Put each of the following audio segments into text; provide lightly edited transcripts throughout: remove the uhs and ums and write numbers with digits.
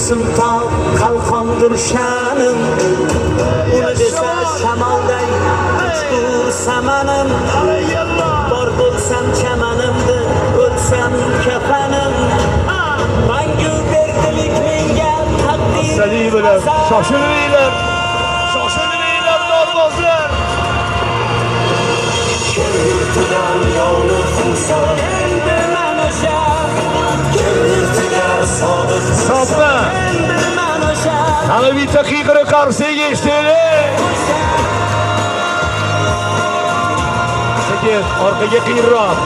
Gülsüm ta kalkandır şanım. Bunu dese şamalday uçtu samanım. Bar bulsam çamanımdı, ölsem kefenim. Mangü berdilik mengel takdir Seni böyle şaşırmaylar. Şaşırmaylar dorbozlar. Kürtüden yolu fursan Endirmen uşak Kürtüden sadık Sapma. Endirmen uşak Hani bir dakika karşıya geçti öyle. Sekiz, arkaya kıyırrak.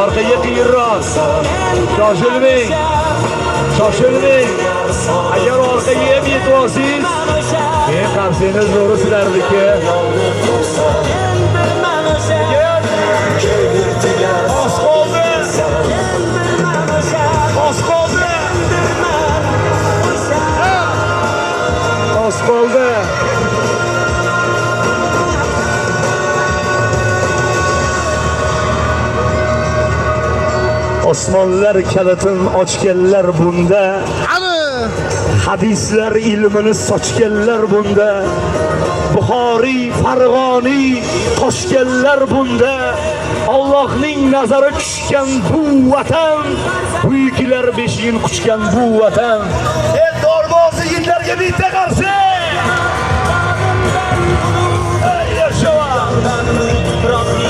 Arkaya kıyırrak. Şaşırmayın. Şaşırmayın. Eğer arkaya hem yetmezsiniz, ben karşınız doğru silerdi ki. Endirmen uşak Gel. Kürtüden Az kaldı. Endirmen uşak Az kaldı. Endirmen uşak Az kaldı. Osmanlılar kalitin ochganlar bunda. Hadislar ilmini sochganlar bunda. Buxoriy, Farg'oniy toshganlar bunda. Allohning nazari tushgan bu vatan, buyuklar beshigini quchgan bu vatan. Dorboz yigitlarga bitta qarshi.